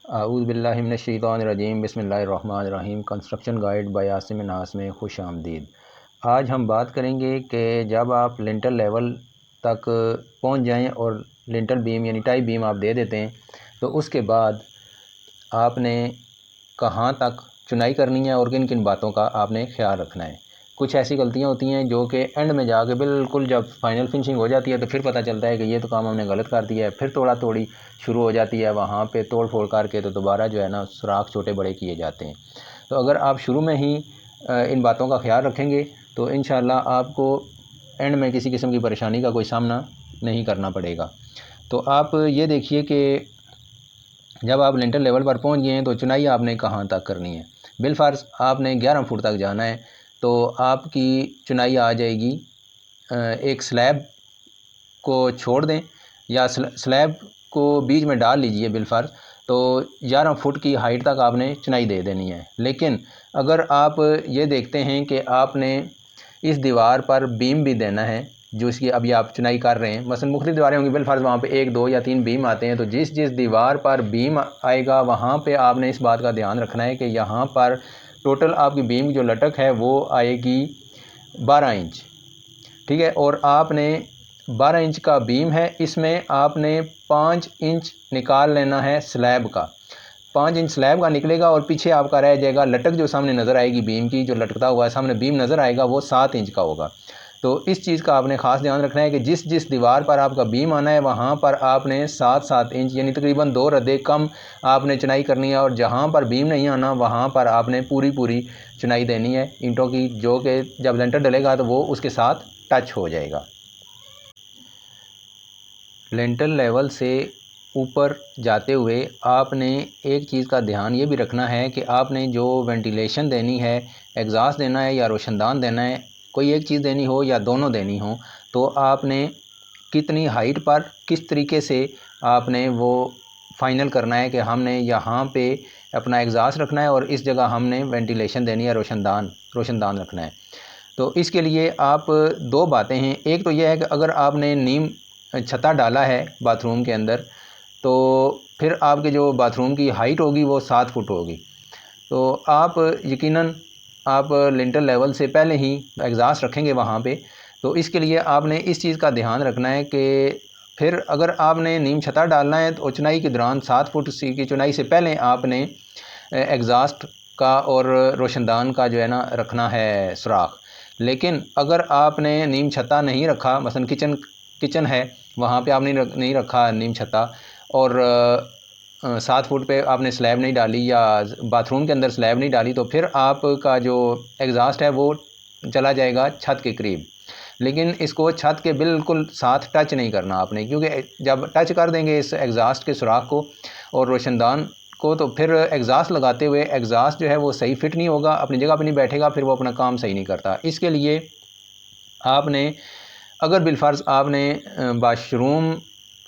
आऊज़ु बिल्लाहि मिनश शैतानिर रजीम बिस्मिल्लाहिर रहमानिर रहीम। Construction guide bye Asim नास में खुश आमदीद। आज हम बात करेंगे कि जब आप लिंटल लेवल तक पहुंच जाएं और लिंटल बीम यानी टाई बीम आप दे देते हैं तो उसके बाद आपने कहां तक चुनाई करनी है और किन किन बातों का आपने ख्याल रखना है। कुछ ऐसी गलतियां होती हैं जो कि एंड में जाके बिल्कुल जब फाइनल फिनिशिंग हो जाती है तो फिर पता चलता है कि ये तो काम हमने गलत कर दिया है, फिर तोड़ा तोड़ी शुरू हो जाती है, वहाँ पे तोड़ फोड़ करके तो दोबारा जो है ना सुराख छोटे बड़े किए जाते हैं। तो अगर आप शुरू में ही इन बातों का ख्याल रखेंगे तो इंशाल्लाह आपको एंड में किसी किस्म की परेशानी का कोई सामना नहीं करना पड़ेगा। तो आप ये देखिए कि जब आप लिंटल लेवल पर पहुंच गए हैं तो चुनाई आपने कहां तक करनी है। बिलफर्ज आपने 11 फुट तक जाना है तो आपकी चुनाई आ जाएगी, एक स्लैब को छोड़ दें या स्लैब को बीच में डाल लीजिए बिलफर्ज, तो 11 फुट की हाइट तक आपने चुनाई दे देनी है। लेकिन अगर आप ये देखते हैं कि आपने इस दीवार पर बीम भी देना है जो इसकी अभी आप चुनाई कर रहे हैं, मसलन मुख्तलिफ दीवारें होंगी, बिलफर्ज वहाँ पे 1 2 या 3 बीम आते हैं, तो जिस जिस दीवार पर बीम आएगा वहाँ पे आपने इस बात का ध्यान रखना है कि यहाँ पर टोटल आपकी बीम की जो लटक है वो आएगी 12 इंच, ठीक है। और आपने 12 इंच का बीम है, इसमें आपने 5 इंच निकाल लेना है स्लैब का। 5 इंच स्लैब का निकलेगा और पीछे आपका रह जाएगा लटक, जो सामने नज़र आएगी बीम की, जो लटकता हुआ है सामने बीम नज़र आएगा वो 7 इंच का होगा। तो इस चीज़ का आपने ख़ास ध्यान रखना है कि जिस जिस दीवार पर आपका बीम आना है वहाँ पर आपने 7-7 इंच यानी तकरीबन 2 रद्दे कम आपने चुनाई करनी है, और जहाँ पर बीम नहीं आना वहाँ पर आपने पूरी चुनाई देनी है ईंटों की, जो कि जब लेंटर डलेगा तो वो उसके साथ टच हो जाएगा। लेंटल लेवल से ऊपर जाते हुए आपने एक चीज़ का ध्यान ये भी रखना है कि आपने जो वेंटिलेशन देनी है, एग्जॉस्ट देना है या रोशनदान देना है, कोई एक चीज़ देनी हो या दोनों देनी हो, तो आपने कितनी हाइट पर किस तरीके से आपने वो फाइनल करना है कि हमने यहाँ पे अपना एग्जॉस्ट रखना है और इस जगह हमने वेंटिलेशन देनी है, रोशनदान रखना है। तो इसके लिए आप दो बातें हैं। एक तो यह है कि अगर आपने नीम छत्ता डाला है बाथरूम के अंदर तो फिर आपके जो बाथरूम की हाइट होगी वो 7 फुट होगी। तो आप यकीनन आप लिंटल लेवल से पहले ही एग्जॉस्ट रखेंगे वहाँ पे। तो इसके लिए आपने इस चीज़ का ध्यान रखना है कि फिर अगर आपने नीम छत्ता डालना है तो चुनाई के दौरान 7 फुट की चुनाई से पहले आपने एग्जॉस्ट का और रोशनदान का जो है ना रखना है सुराख। लेकिन अगर आपने नीम छत्ता नहीं रखा, मसलन किचन है वहाँ पे आपने नहीं रखा नीम छत्ता, और 7 फुट पे आपने स्लैब नहीं डाली या बाथरूम के अंदर स्लैब नहीं डाली, तो फिर आपका जो एग्जॉस्ट है वो चला जाएगा छत के करीब। लेकिन इसको छत के बिल्कुल साथ टच नहीं करना आपने, क्योंकि जब टच कर देंगे इस एग्जॉस्ट के सुराख को और रोशनदान को तो फिर एग्जॉस्ट लगाते हुए एग्जॉस्ट जो है वो सही फिट नहीं होगा, अपनी जगह पर नहीं बैठेगा, फिर वो अपना काम सही नहीं करता। इसके लिए आपने, अगर बिलफर्ज आपने वाशरूम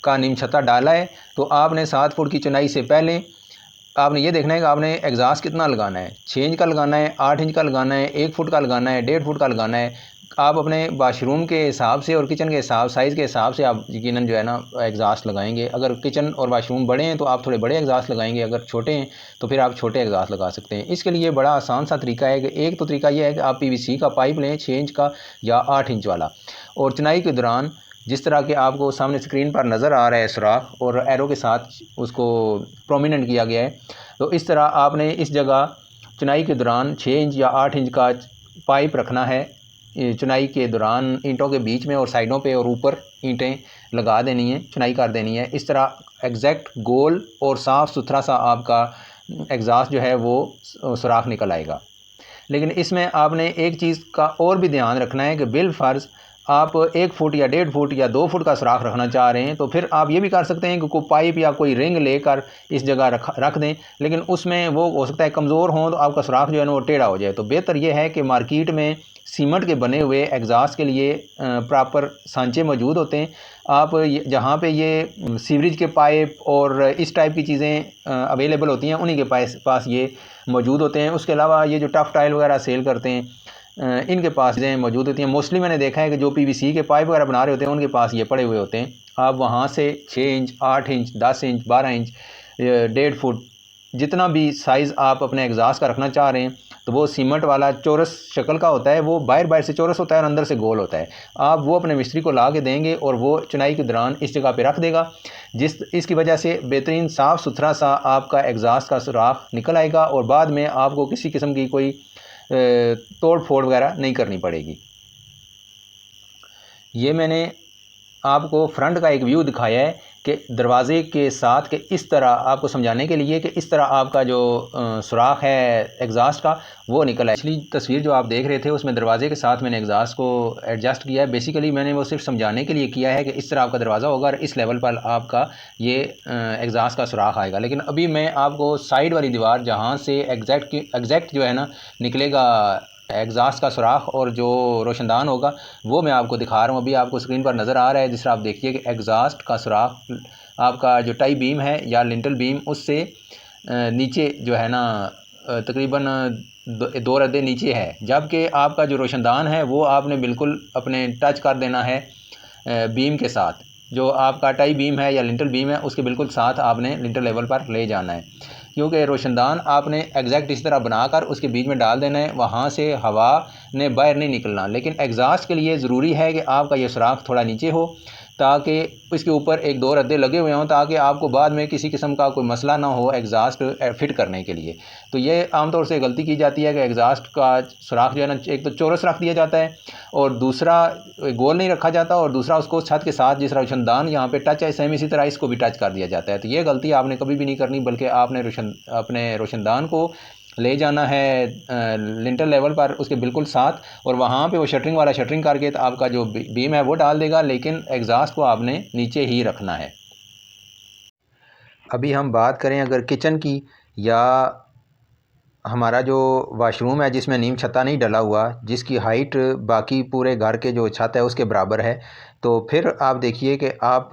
का नीम छत्ता डाला है तो आपने 7 फुट की चुनाई से पहले आपने ये देखना है कि आपने एग्जॉस्ट कितना लगाना है, 6 इंच का लगाना है, 8 इंच का लगाना है, 1 फुट का लगाना है, 1.5 फुट का लगाना है। आप अपने वाशरूम के हिसाब से और किचन के साइज़ के हिसाब से आप यकीनन जो है ना एग्जॉस्ट लगाएंगे। अगर किचन और वाशरूम बड़े हैं तो आप थोड़े बड़े एग्जॉस्ट लगाएंगे, अगर छोटे हैं तो फिर आप छोटे एग्जॉस्ट लगा सकते हैं। इसके लिए बड़ा आसान सा तरीका है कि एक तो तरीका यह है कि आप PVC का पाइप लें 6 इंच का या 8 इंच वाला, और चुनाई के दौरान जिस तरह के आपको सामने स्क्रीन पर नज़र आ रहा है सुराख और एरो के साथ उसको प्रोमिनेंट किया गया है, तो इस तरह आपने इस जगह चुनाई के दौरान 6 इंच या 8 इंच का पाइप रखना है। चुनाई के दौरान ईंटों के बीच में और साइडों पे और ऊपर ईंटें लगा देनी है, चुनाई कर देनी है। इस तरह एग्जैक्ट गोल और साफ़ सुथरा सा आपका एग्जॉस्ट जो है वो सुराख निकल आएगा। लेकिन इसमें आपने एक चीज़ का और भी ध्यान रखना है कि बिलफर्ज आप 1 फुट या 1.5 फुट या 2 फुट का सुराख रखना चाह रहे हैं तो फिर आप ये भी कर सकते हैं कि कोई पाइप या कोई रिंग लेकर इस जगह रख दें, लेकिन उसमें वो हो सकता है कमज़ोर हों तो आपका सुराख जो है ना वो टेढ़ा हो जाए। तो बेहतर ये है कि मार्केट में सीमेंट के बने हुए एग्जॉस्ट के लिए प्रॉपर सांचे मौजूद होते हैं। आप जहाँ पे ये सीवरेज के पाइप और इस टाइप की चीज़ें अवेलेबल होती हैं उन्हीं के पास ये मौजूद होते हैं। उसके अलावा ये जो टफ टाइल वगैरह सेल करते हैं इनके पास चीज़ें मौजूद होती हैं। मोस्टली मैंने देखा है कि जो PVC के पाइप वगैरह बना रहे होते हैं उनके पास ये पड़े हुए होते हैं। आप वहाँ से 6 inch, 8 inch, 10 inch, 12 inch, 1.5 foot जितना भी साइज़ आप अपने एग्जास्ट का रखना चाह रहे हैं, तो वो सीमेंट वाला चौरस शक्ल का होता है, वो बाहर से चौरस होता है और अंदर से गोल होता है। आप वो अपने मिस्त्री को ला के देंगे और वो चुनाई के दौरान इस जगह पे रख देगा, इसकी वजह से बेहतरीन साफ़ सुथरा सा आपका एग्जास्ट का सुराख निकल आएगा और बाद में आपको किसी किस्म की कोई तोड़ फोड़ वगैरह नहीं करनी पड़ेगी। ये मैंने आपको फ्रंट का एक व्यू दिखाया है कि दरवाज़े के साथ के इस तरह आपको समझाने के लिए कि इस तरह आपका जो सुराख है एग्जास्ट का वो निकला है। पिछली तस्वीर जो आप देख रहे थे उसमें दरवाज़े के साथ मैंने एग्जास्ट को एडजस्ट किया है। बेसिकली मैंने वो सिर्फ समझाने के लिए किया है कि इस तरह आपका दरवाज़ा होगा और इस लेवल पर आपका ये एग्जास्ट का सुराख आएगा। लेकिन अभी मैं आपको साइड वाली दीवार जहाँ से एग्जैक्ट जो है ना निकलेगा एग्जास्ट का सुराख और जो रोशनदान होगा वो मैं आपको दिखा रहा हूँ। अभी आपको स्क्रीन पर नज़र आ रहा है, जिस तरह आप देखिए कि एग्जास्ट का सुराख आपका जो टाई बीम है या लिंटल बीम उससे नीचे जो है ना तकरीबन 2 रद्दे नीचे है, जबकि आपका जो रोशनदान है वो आपने बिल्कुल अपने टच कर देना है बीम के साथ। जो आपका टाई बीम है या लिंटल बीम है उसके बिल्कुल साथ आपने लिंटल लेवल पर ले जाना है, क्योंकि रोशनदान आपने एग्जैक्ट इस तरह बनाकर उसके बीच में डाल देना है, वहाँ से हवा ने बाहर नहीं निकलना। लेकिन एग्जास्ट के लिए ज़रूरी है कि आपका ये सुराख थोड़ा नीचे हो ताकि इसके ऊपर 1-2 रद्दे लगे हुए हों, ताकि आपको बाद में किसी किस्म का कोई मसला ना हो एग्जास्ट फिट करने के लिए। तो ये आमतौर से गलती की जाती है कि एग्जास्ट का सुराख जो है ना एक तो चौरस रख दिया जाता है और दूसरा गोल नहीं रखा जाता और दूसरा उसको छत के साथ जिस रोशनदान यहाँ पे टच है सेम इसी तरह इसको भी टच कर दिया जाता है। तो ये गलती आपने कभी भी नहीं करनी, बल्कि आपने अपने रोशनदान को ले जाना है लिंटल लेवल पर उसके बिल्कुल साथ और वहाँ पे वो शटरिंग वाला शटरिंग करके तो आपका जो बीम है वो डाल देगा, लेकिन एग्जास्ट को आपने नीचे ही रखना है। अभी हम बात करें अगर किचन की या हमारा जो वाशरूम है जिसमें नीम छत्ता नहीं डला हुआ, जिसकी हाइट बाकी पूरे घर के जो छत है उसके बराबर है, तो फिर आप देखिए कि आप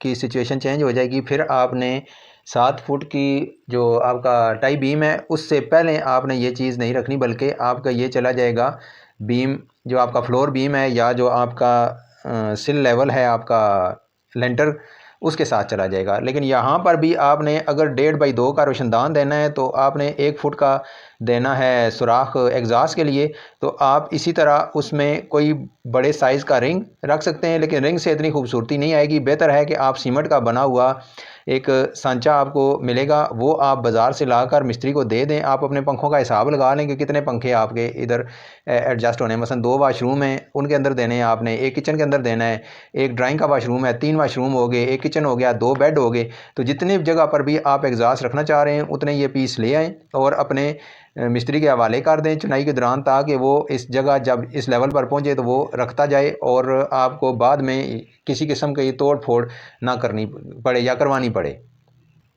की सिचुएशन चेंज हो जाएगी। फिर आपने 7 फुट की जो आपका टाई बीम है उससे पहले आपने ये चीज़ नहीं रखनी, बल्कि आपका ये चला जाएगा बीम जो आपका फ्लोर बीम है या जो आपका सिल लेवल है आपका लेंटर उसके साथ चला जाएगा। लेकिन यहाँ पर भी आपने अगर 1.5 बाई 2 का रोशनदान देना है तो आपने 1 फुट का देना है सुराख एग्जास्ट के लिए। तो आप इसी तरह उसमें कोई बड़े साइज़ का रिंग रख सकते हैं, लेकिन रिंग से इतनी खूबसूरती नहीं आएगी। बेहतर है कि आप सीमेंट का बना हुआ एक सांचा आपको मिलेगा, वो आप बाज़ार से लाकर मिस्त्री को दे दें। आप अपने पंखों का हिसाब लगा लें कि कितने पंखे आपके इधर एडजस्ट होने हैं। मसलन 2 वाशरूम हैं उनके अंदर देने हैं आपने, एक किचन के अंदर देना है, एक ड्राइंग का वाशरूम है, 3 वाशरूम हो गए, एक किचन हो गया, 2 बेड हो गए। तो जितनी जगह पर भी आप एग्जास्ट रखना चाह रहे हैं उतने ये पीस ले आएँ और अपने मिस्त्री के हवाले कर दें चुनाई के दौरान, ताकि वो इस जगह जब इस लेवल पर पहुंचे तो वो रखता जाए और आपको बाद में किसी किस्म की तोड़ फोड़ ना करनी पड़े या करवानी पड़े।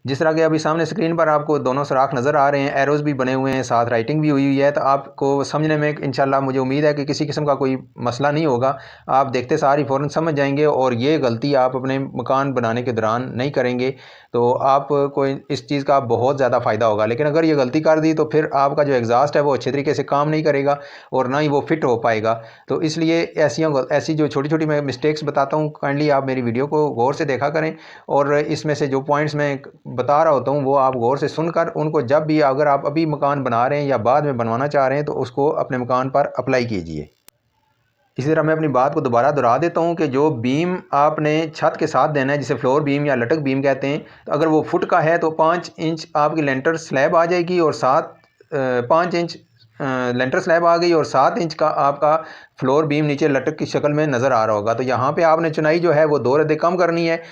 जिस तरह के अभी सामने स्क्रीन पर आपको दोनों सुराख नज़र आ रहे हैं, एरोज़ भी बने हुए हैं, साथ राइटिंग भी हुई है, तो आपको समझने में इंशाल्लाह मुझे उम्मीद है कि किसी किस्म का कोई मसला नहीं होगा। आप देखते सार ही फ़ौरन समझ जाएंगे और ये गलती आप अपने मकान बनाने के दौरान नहीं करेंगे, तो आपको इस चीज़ का बहुत ज़्यादा फ़ायदा होगा। लेकिन अगर ये गलती कर दी तो फिर आपका जो एग्जास्ट है वो अच्छे तरीके से काम नहीं करेगा और ना ही वो फिट हो पाएगा। तो इसलिए ऐसी जो छोटी छोटी मैं मिस्टेक्स बताता हूँ, काइंडली आप मेरी वीडियो को गौर से देखा करें और इसमें से जो पॉइंट्स मैं बता रहा होता हूँ वो आप गौर से सुनकर उनको जब भी अगर आप अभी मकान बना रहे हैं या बाद में बनवाना चाह रहे हैं तो उसको अपने मकान पर अप्लाई कीजिए। इसी तरह मैं अपनी बात को दोबारा दोहरा देता हूँ कि जो बीम आपने छत के साथ देना है जिसे फ्लोर बीम या लटक बीम कहते हैं, तो अगर वो फुट का है तो 5 इंच आपकी लेंटर स्लैब आ जाएगी और 5 इंच लेंटर स्लैब आ गई और 7 इंच का आपका फ्लोर बीम नीचे लटक की शक्ल में नज़र आ रहा होगा। तो यहाँ पे आपने चुनाई जो है वो 2 रद्दे कम करनी है।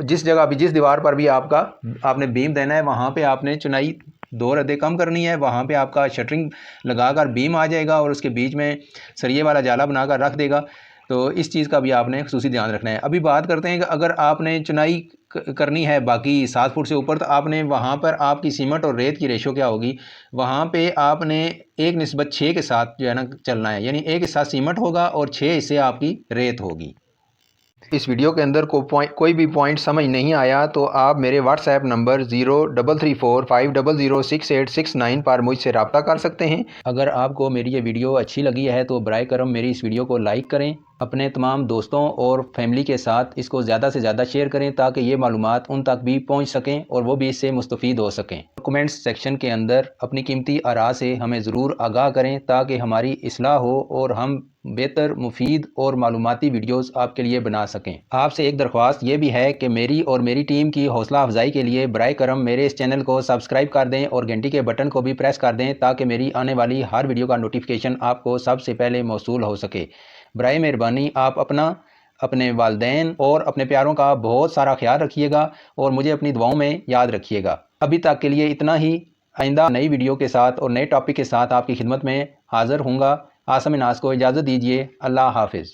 जिस जगह भी जिस दीवार पर भी आपने बीम देना है वहाँ पे आपने चुनाई 2 रद्दे कम करनी है। वहाँ पे आपका शटरिंग लगाकर बीम आ जाएगा और उसके बीच में सरिये वाला जाला बनाकर रख देगा। तो इस चीज़ का भी आपने खुसूसी ध्यान रखना है। अभी बात करते हैं कि अगर आपने चुनाई करनी है बाकी 7 फुट से ऊपर, तो आपने वहाँ पर आपकी सीमेंट और रेत की रेशो क्या होगी, वहाँ पे आपने 1:6 के साथ जो है ना चलना है, यानी 1 हिस्सा सीमेंट होगा और 6 हिस्से आपकी रेत होगी। इस वीडियो के अंदर कोई भी पॉइंट समझ नहीं आया तो आप मेरे व्हाट्सएप नंबर 0334500686 पर मुझसे रब्ता कर सकते हैं। अगर आपको मेरी ये वीडियो अच्छी लगी है तो बराए करम मेरी इस वीडियो को लाइक करें अपने तमाम दोस्तों और फैमिली के साथ इसको ज़्यादा से ज़्यादा शेयर करें ताकि ये मालूमात उन तक भी पहुंच सकें और वो भी इससे मुस्तफ़ीद हो सकें। कमेंट्स सेक्शन के अंदर अपनी कीमती आरा से हमें ज़रूर आगाह करें ताकि हमारी इस्लाह हो और हम बेहतर, मुफीद और मालूमाती वीडियोस आपके लिए बना सकें। आपसे एक दरख्वास्त ये भी है कि मेरी और मेरी टीम की हौसला अफजाई के लिए बराए करम मेरे इस चैनल को सब्सक्राइब कर दें और घंटी के बटन को भी प्रेस कर दें ताकि मेरी आने वाली हर वीडियो का नोटिफिकेशन आपको सबसे पहले मौसूल हो सके। बराए मेहरबानी आप अपने वालिदैन और अपने प्यारों का बहुत सारा ख्याल रखिएगा और मुझे अपनी दुआओं में याद रखिएगा। अभी तक के लिए इतना ही। आइंदा नई वीडियो के साथ और नए टॉपिक के साथ आपकी खिदमत में हाज़िर हूँगा। आसम नाज को इजाज़त दीजिए। अल्लाह हाफिज़।